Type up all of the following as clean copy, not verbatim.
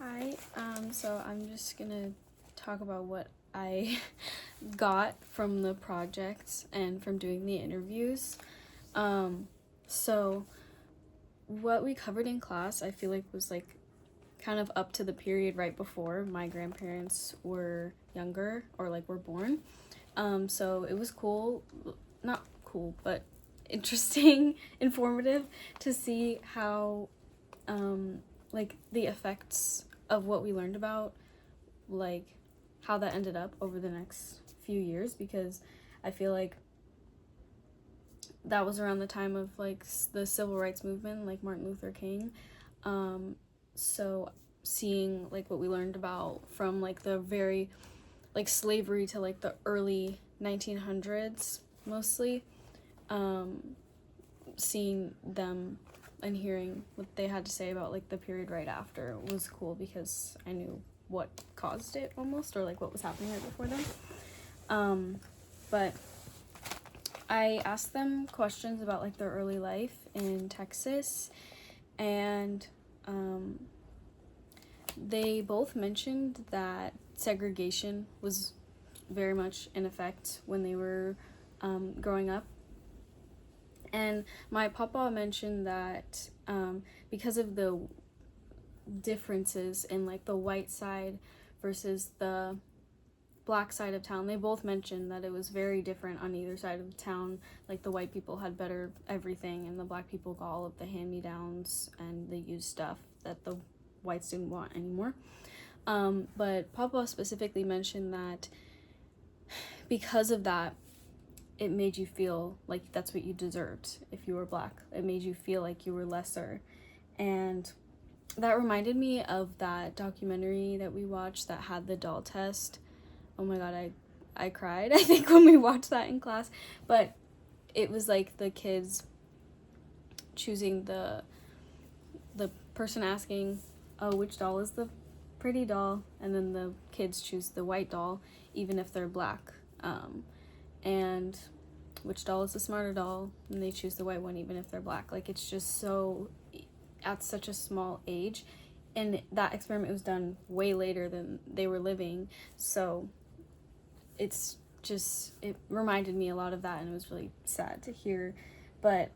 Hi, so I'm just gonna talk about what I got from the projects and from doing the interviews. So what we covered in class, I feel like was like kind of up to the period right before my grandparents were younger or like were born. So it was cool, not cool, but interesting, informative to see how like the effects of what we learned about, like how that ended up over the next few years, because I feel like that was around the time of like the civil rights movement, like Martin Luther King. So seeing like what we learned about from like the very like slavery to like the early 1900s mostly, seeing them and hearing what they had to say about like the period right after was cool, because I knew what caused it almost, or like what was happening right before them. But I asked them questions about like their early life in Texas, and they both mentioned that segregation was very much in effect when they were growing up. And my papa mentioned that because of the differences in like the white side versus the black side of town, they both mentioned that it was very different on either side of the town. Like the white people had better everything, and the black people got all of the hand-me-downs and the used stuff that the whites didn't want anymore. But papa specifically mentioned that because of that, it made you feel like that's what you deserved if you were black. It made you feel like you were lesser. And that reminded me of that documentary that we watched that had the doll test. Oh my god, I cried, I think, when we watched that in class. But it was like the kids choosing the person asking, oh, which doll is the pretty doll? And then the kids choose the white doll, even if they're black. And which doll is the smarter doll, and they choose the white one even if they're black. Like, it's just so, at such a small age, and that experiment was done way later than they were living, so it's just, it reminded me a lot of that, and it was really sad to hear. But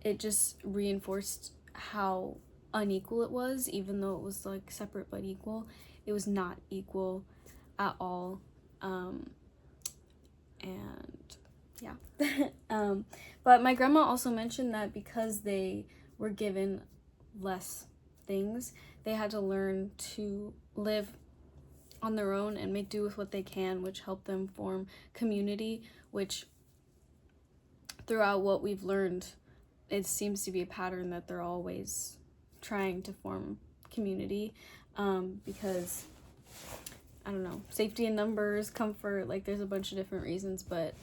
it just reinforced how unequal it was. Even though it was like separate but equal, it was not equal at all. And yeah. But my grandma also mentioned that because they were given less things, they had to learn to live on their own and make do with what they can, which helped them form community, which throughout what we've learned, it seems to be a pattern that they're always trying to form community, because I don't know, safety in numbers, comfort, like there's a bunch of different reasons, but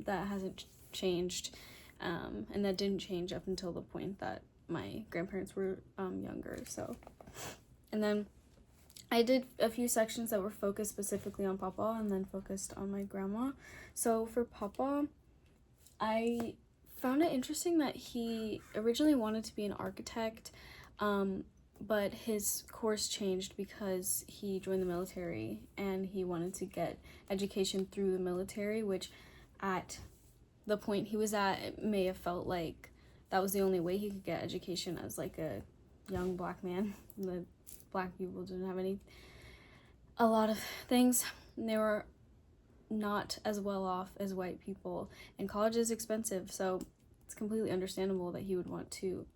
that hasn't changed, and that didn't change up until the point that my grandparents were younger. So, and then I did a few sections that were focused specifically on papa and then focused on my grandma. So for papa, I found it interesting that he originally wanted to be an architect, but his course changed because he joined the military and he wanted to get education through the military, which at the point he was at, it may have felt like that was the only way he could get education as like a young black man. The black people didn't have a lot of things, and they were not as well off as white people, and college is expensive, so it's completely understandable that he would want to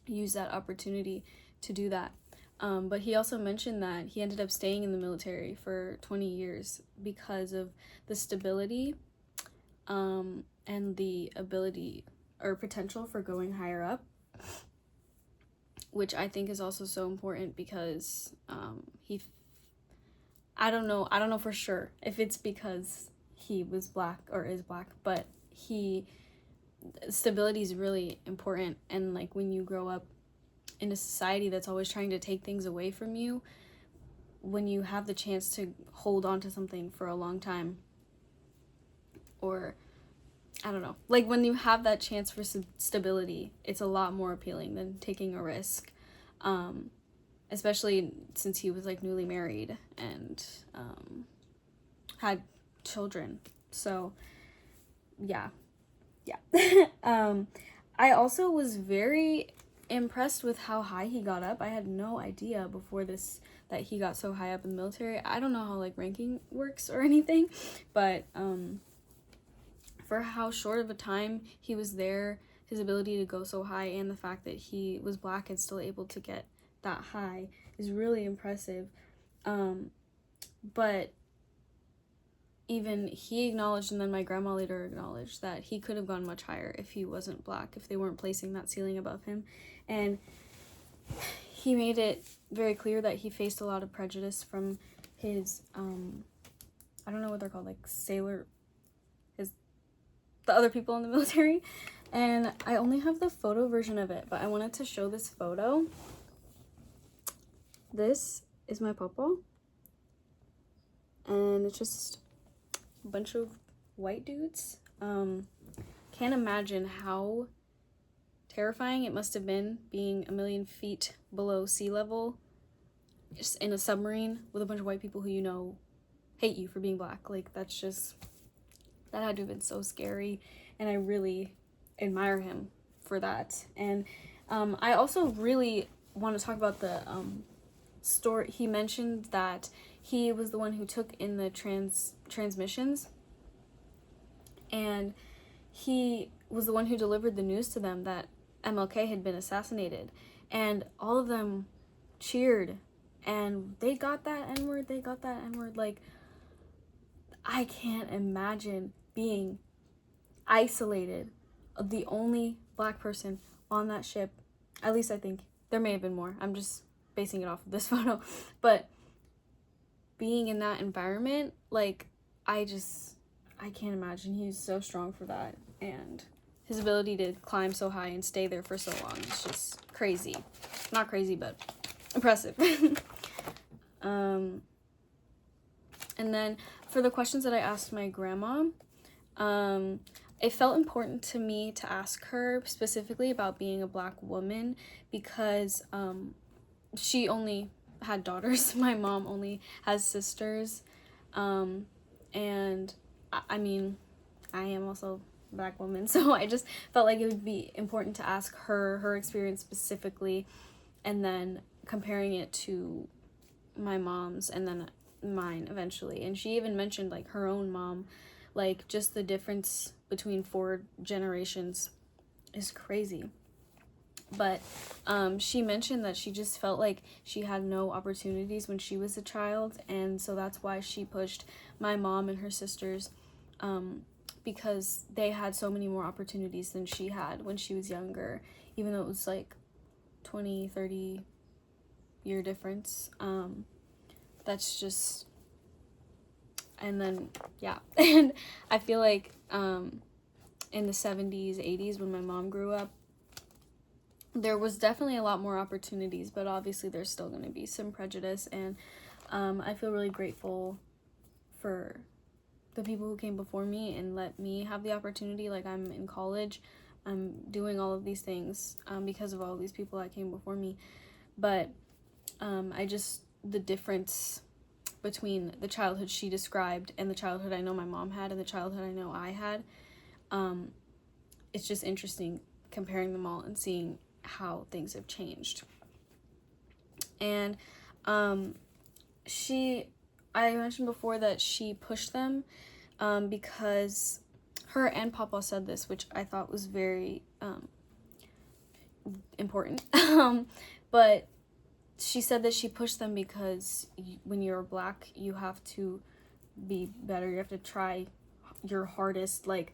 use that opportunity to do that. But he also mentioned that he ended up staying in the military for 20 years because of the stability, and the ability or potential for going higher up, which I think is also so important because I don't know for sure if it's because he was black or is black, but stability is really important. And like when you grow up in a society that's always trying to take things away from you, when you have the chance to hold on to something for a long time, or I don't know, like when you have that chance for stability, it's a lot more appealing than taking a risk. especially since he was like newly married and had children. So yeah. I also was very impressed with how high he got up. I had no idea before this that he got so high up in the military. I don't know how like ranking works or anything, but for how short of a time he was there, his ability to go so high and the fact that he was Black and still able to get that high is really impressive. But even he acknowledged, and then my grandma later acknowledged, that he could have gone much higher if he wasn't Black, if they weren't placing that ceiling above him. And he made it very clear that he faced a lot of prejudice from his, I don't know what they're called, like the other people in the military. And I only have the photo version of it, but I wanted to show this photo. This is my papa. And it's just a bunch of white dudes. Can't imagine how terrifying it must have been being 1,000,000 feet below sea level, just in a submarine with a bunch of white people who you know hate you for being Black. Like, that had to have been so scary, and I really admire him for that. And I also really want to talk about the story. He mentioned that he was the one who took in the transmissions, and he was the one who delivered the news to them that MLK had been assassinated, and all of them cheered, and they got that N-word, like, I can't imagine being isolated, the only Black person on that ship. At least I think there may have been more. I'm just basing it off of this photo, but being in that environment, like, I can't imagine. He's so strong for that, and his ability to climb so high and stay there for so long is just crazy. Not crazy, but impressive. And then for the questions that I asked my grandma, it felt important to me to ask her specifically about being a Black woman because she only had daughters. My mom only has sisters. And I mean, I am also a Black woman, so I just felt like it would be important to ask her experience specifically, and then comparing it to my mom's and then mine eventually. And she even mentioned like her own mom, like just the difference between 4 generations is crazy. But she mentioned that she just felt like she had no opportunities when she was a child, and so that's why she pushed my mom and her sisters, because they had so many more opportunities than she had when she was younger, even though it was like 20-30 year difference. That's just, and then yeah. And I feel like in the 70s, 80s, when my mom grew up, there was definitely a lot more opportunities, but obviously there's still going to be some prejudice. And I feel really grateful for the people who came before me and let me have the opportunity. Like, I'm in college, I'm doing all of these things because of all of these people that came before me. But the difference between the childhood she described and the childhood I know my mom had and the childhood I know I had, it's just interesting comparing them all and seeing how things have changed. And I mentioned before that she pushed them because her and Papa said this, which I thought was very important. But she said that she pushed them because when you're Black, you have to be better. You have to try your hardest. Like,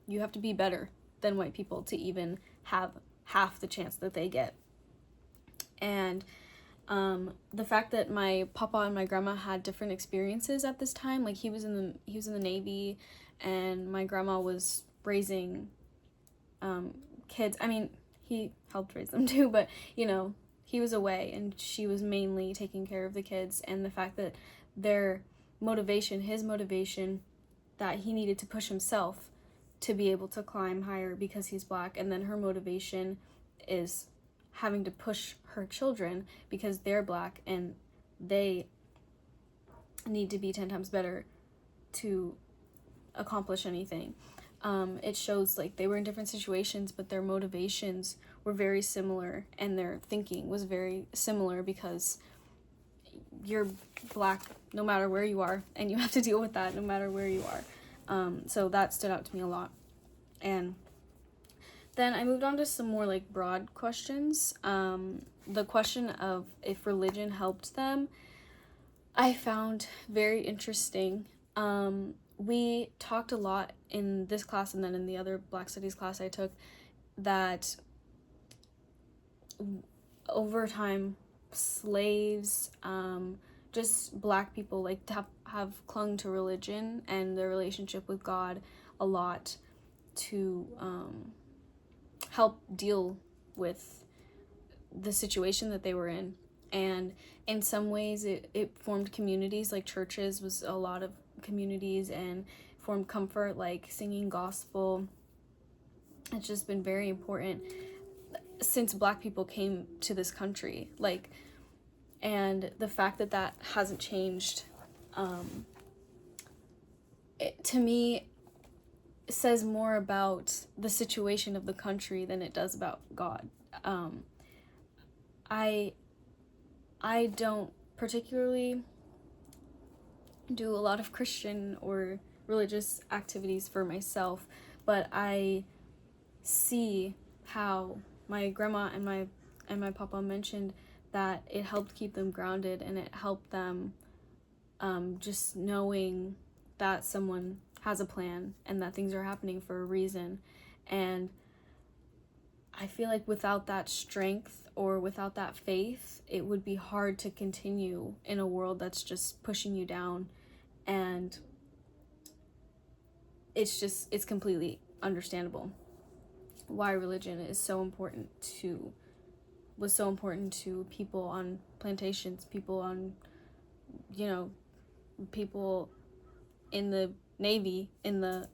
you have to be better than white people to even have half the chance that they get. And the fact that my papa and my grandma had different experiences at this time, like he was in the Navy, and my grandma was raising kids. I mean, he helped raise them too, but you know, he was away and she was mainly taking care of the kids. And the fact that his motivation, that he needed to push himself to be able to climb higher because he's Black, and then her motivation is having to push her children because they're black and they need to be 10 times better to accomplish anything. It shows like they were in different situations, but their motivations were very similar and their thinking was very similar, because you're black no matter where you are, and you have to deal with that no matter where you are. So that stood out to me a lot. And then I moved on to some more like broad questions. The question of if religion helped them, I found very interesting. We talked a lot in this class and then in the other Black Studies class I took that over time, slaves, just black people like have clung to religion and their relationship with God a lot to help deal with the situation that they were in. And in some ways it formed communities, like churches was a lot of communities, and formed comfort, like singing gospel. It's just been very important since black people came to this country, like, and the fact that that hasn't changed, it, to me, says more about the situation of the country than it does about God. I don't particularly do a lot of Christian or religious activities for myself, but I see how my grandma and my papa mentioned that it helped keep them grounded, and it helped them just knowing that someone has a plan and that things are happening for a reason. And I feel like without that strength or without that faith, it would be hard to continue in a world that's just pushing you down. And it's completely understandable why religion is so important was so important to people on plantations, people on, people in the Navy in the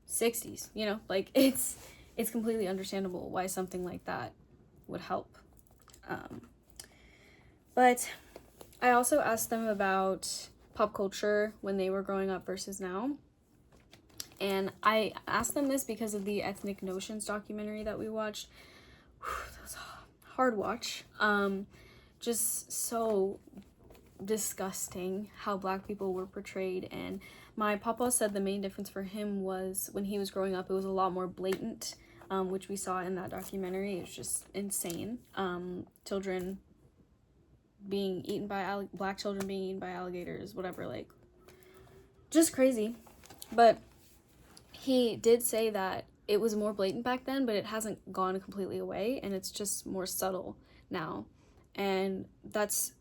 60s, like it's completely understandable why something like that would help. But I also asked them about pop culture when they were growing up versus now. And I asked them this because of the Ethnic Notions documentary that we watched. That was a hard watch. Just so disgusting how black people were portrayed. And my papa said the main difference for him was when he was growing up, it was a lot more blatant, which we saw in that documentary. It was just insane. Children being eaten by black children being eaten by alligators, whatever, like just crazy. But he did say that it was more blatant back then, but it hasn't gone completely away, and it's just more subtle now. And that's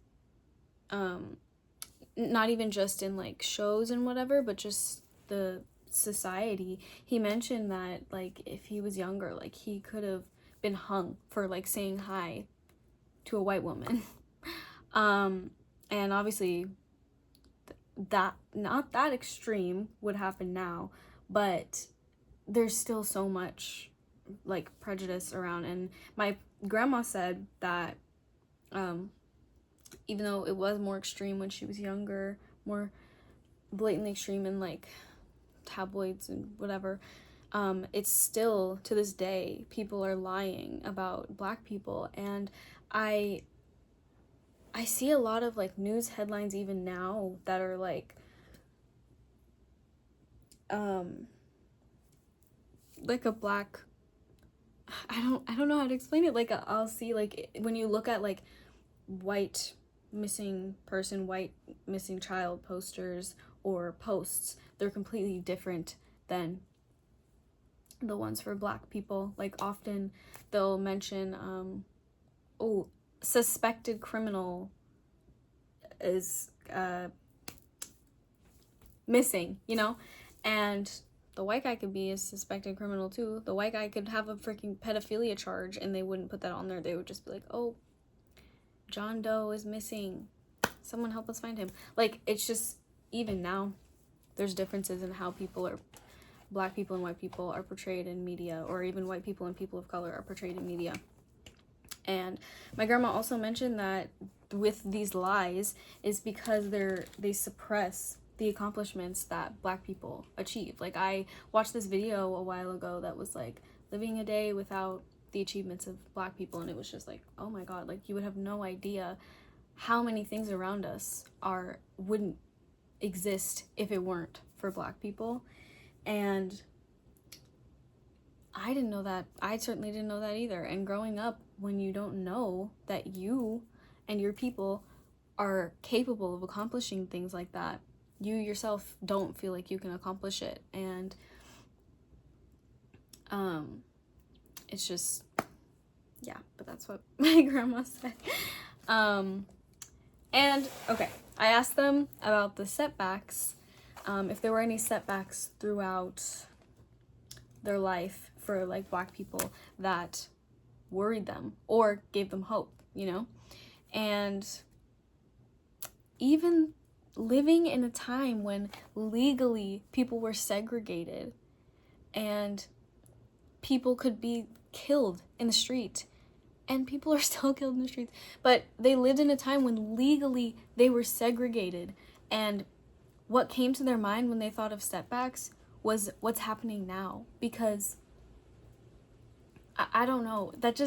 not even just in like shows and whatever, but just the society. He mentioned that like if he was younger, like he could have been hung for like saying hi to a white woman. And obviously that not that extreme would happen now, but there's still so much like prejudice around. And my grandma said that even though it was more extreme when she was younger, more blatantly extreme in like tabloids and whatever, it's still to this day people are lying about black people. And I see a lot of like news headlines even now that are like a black, I don't know how to explain it. Like I'll see like when you look at like white missing person, white missing child posters or posts, they're completely different than the ones for black people. Like often they'll mention suspected criminal is missing, and the white guy could be a suspected criminal too. The white guy could have a freaking pedophilia charge and they wouldn't put that on there. They would just be like, oh, John Doe is missing, someone help us find him. Like it's just, even now there's differences in how people are black people and white people are portrayed in media, or even white people and people of color are portrayed in media. And my grandma also mentioned that with these lies is because they suppress the accomplishments that black people achieve. Like, I watched this video a while ago that was like living a day without the achievements of black people, and it was just like, oh my god, like, you would have no idea how many things around us wouldn't exist if it weren't for black people. And I didn't know that. I certainly didn't know that either. And growing up, when you don't know that you and your people are capable of accomplishing things like that, you yourself don't feel like you can accomplish it. And it's just, yeah, but that's what my grandma said. And okay, I asked them about the setbacks, if there were any setbacks throughout their life for like black people that worried them or gave them hope, you know? And even living in a time when legally people were segregated and people could be killed in the street, and people are still killed in the streets, but they lived in a time when legally they were segregated, and what came to their mind when they thought of setbacks was what's happening now. Because I don't know, that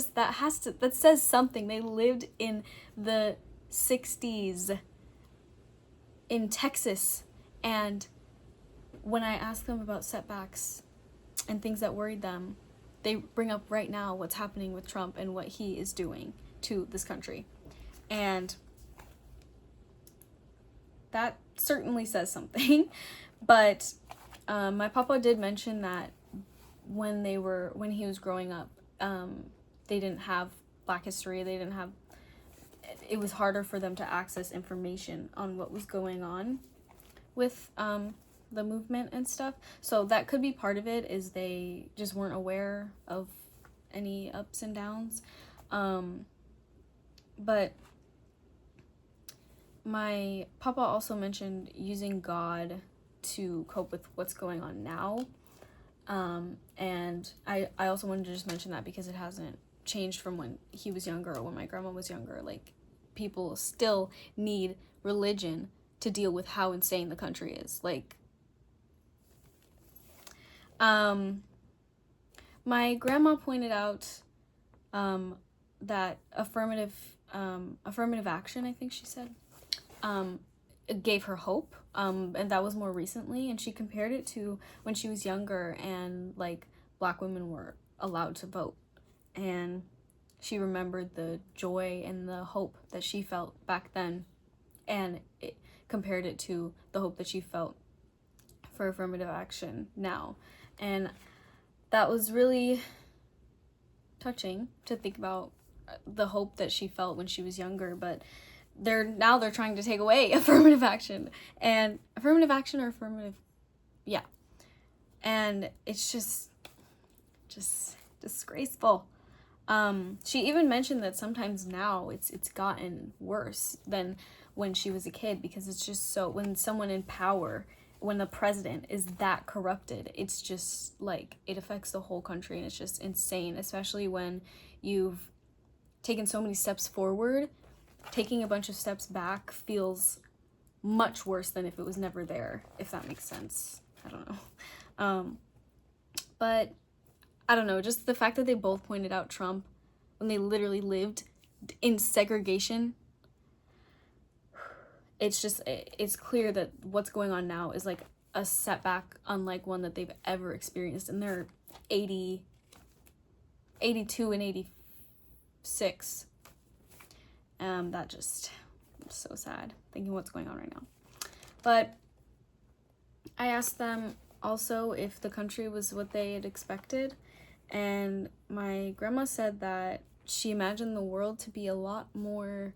says something. They lived in the 60s in Texas, and when I ask them about setbacks and things that worried them, they bring up right now what's happening with Trump and what he is doing to this country. And that certainly says something. But my papa did mention that when he was growing up, they didn't have Black history. It was harder for them to access information on what was going on with the movement and stuff. So that could be part of it, is they just weren't aware of any ups and downs. But my papa also mentioned using God to cope with what's going on now. And I also wanted to just mention that because it hasn't changed from when he was younger or when my grandma was younger. Like, people still need religion to deal with how insane the country is. Like, my grandma pointed out that affirmative action, I think she said, it gave her hope, and that was more recently, and she compared it to when she was younger and like Black women were allowed to vote, and she remembered the joy and the hope that she felt back then, and compared it to the hope that she felt for affirmative action now. And that was really touching to think about, the hope that she felt when she was younger. But they're trying to take away affirmative action, and and it's just disgraceful. She even mentioned that sometimes now it's gotten worse than when she was a kid, because it's just so, when someone in power, when the president is that corrupted, it's just like, it affects the whole country, and it's just insane, especially when you've taken so many steps forward. Taking a bunch of steps back feels much worse than if it was never there, if that makes sense. I don't know. But I don't know, just the fact that they both pointed out Trump when they literally lived in segregation, it's clear that what's going on now is like a setback unlike one that they've ever experienced. And they're 82 and 86. That just, I'm so sad thinking what's going on right now. But I asked them also if the country was what they had expected, and my grandma said that she imagined the world to be a lot more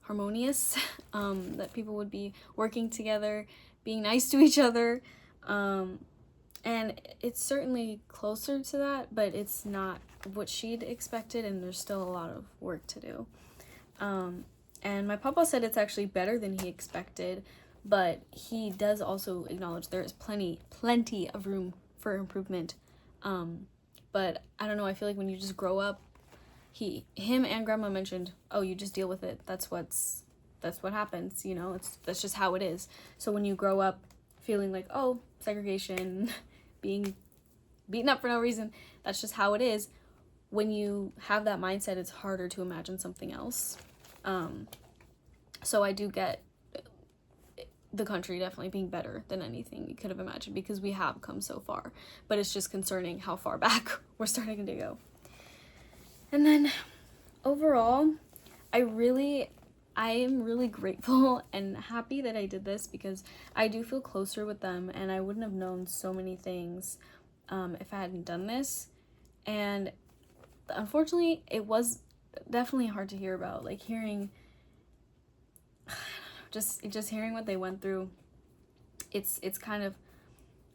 harmonious, that people would be working together, being nice to each other, and it's certainly closer to that, but it's not what she'd expected, and there's still a lot of work to do. And my papa said it's actually better than he expected, but he does also acknowledge there is plenty of room for improvement. But I don't know, I feel like when you just grow up, him and grandma mentioned, oh, you just deal with it. That's what happens, you know, that's just how it is. So when you grow up feeling like, oh, segregation, being beaten up for no reason, that's just how it is. When you have that mindset, it's harder to imagine something else. So I do get the country definitely being better than anything you could have imagined, because we have come so far, but it's just concerning how far back we're starting to go. And then overall, I am really grateful and happy that I did this, because I do feel closer with them, and I wouldn't have known so many things if I hadn't done this. And unfortunately, it was definitely hard to hear about, like hearing just hearing what they went through. It's kind of,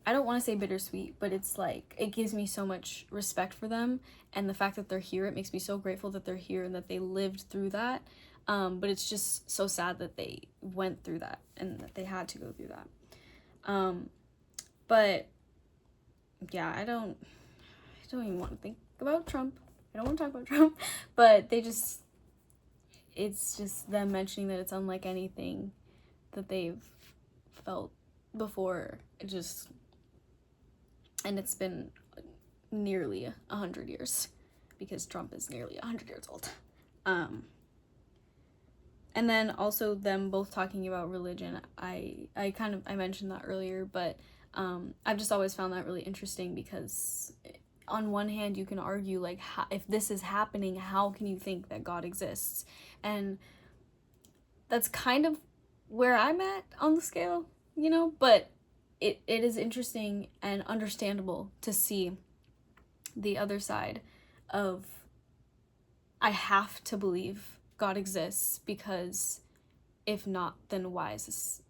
I don't want to say bittersweet, but it's like, it gives me so much respect for them, and the fact that they're here, it makes me so grateful that they're here and that they lived through that. But it's just so sad that they went through that and that they had to go through that. But yeah, I don't even want to think about Trump. I don't want to talk about Trump, but it's just them mentioning that it's unlike anything that they've felt before. And it's been nearly 100 years, because Trump is nearly 100 years old. And then also them both talking about religion. I mentioned that earlier, but I've just always found that really interesting, because on one hand you can argue, like, if this is happening, how can you think that God exists? And that's kind of where I'm at on the scale, you know, but it is interesting and understandable to see the other side of, I have to believe God exists, because if not, then why is this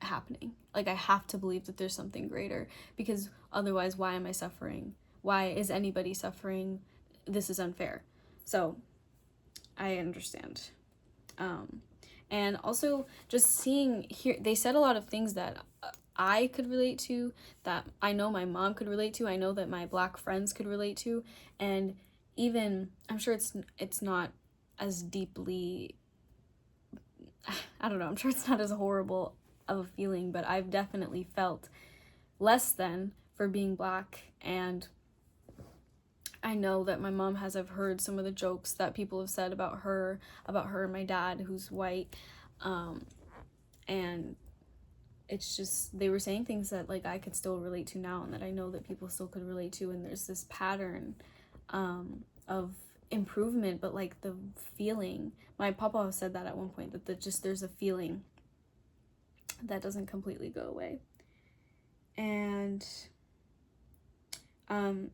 happening? Like, I have to believe that there's something greater, because otherwise, why am I suffering? Why is anybody suffering? This is unfair. So I understand. And also just seeing here, they said a lot of things that I could relate to, that I know my mom could relate to, I know that my Black friends could relate to, and even, I'm sure it's not as deeply, I don't know, I'm sure it's not as horrible of a feeling, but I've definitely felt less than for being Black. And I know that my mom has, I've heard some of the jokes that people have said about her and my dad, who's white, and it's just, they were saying things that, like, I could still relate to now, and that I know that people still could relate to, and there's this pattern of improvement, but like the feeling, my papa said that at one point, that there's a feeling that doesn't completely go away. And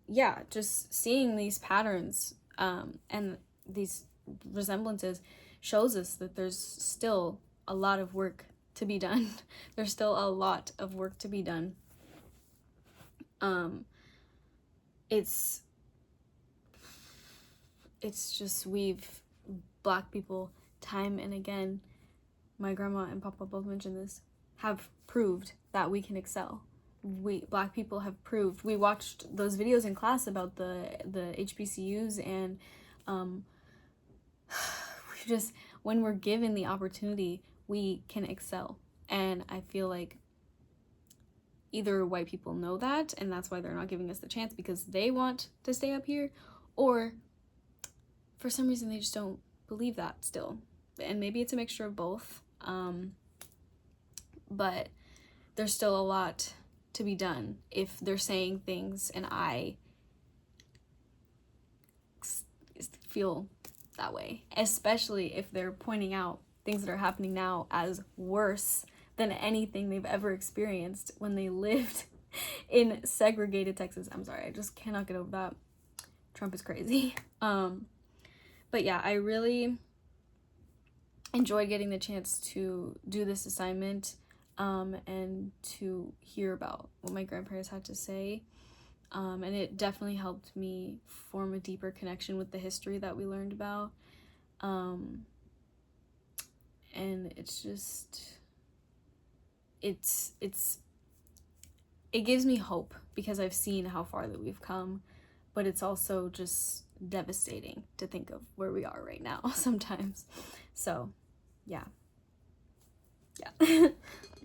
yeah, just seeing these patterns and these resemblances shows us that there's still a lot of work to be done. There's still a lot of work to be done. It's just, Black people, time and again, my grandma and papa both mentioned this, have proved that we can excel. Black people have proved. We watched those videos in class about the HBCUs, and we just, when we're given the opportunity, we can excel. And I feel like either white people know that, and that's why they're not giving us the chance, because they want to stay up here, or for some reason they just don't believe that still. And maybe it's a mixture of both, but there's still a lot to be done if they're saying things and I feel that way, especially if they're pointing out things that are happening now as worse than anything they've ever experienced when they lived in segregated Texas. I'm sorry, I just cannot get over that. Trump is crazy. But yeah, I really enjoyed getting the chance to do this assignment, and to hear about what my grandparents had to say. And it definitely helped me form a deeper connection with the history that we learned about. And it's just, it's it gives me hope because I've seen how far that we've come, but it's also just devastating to think of where we are right now sometimes. So yeah.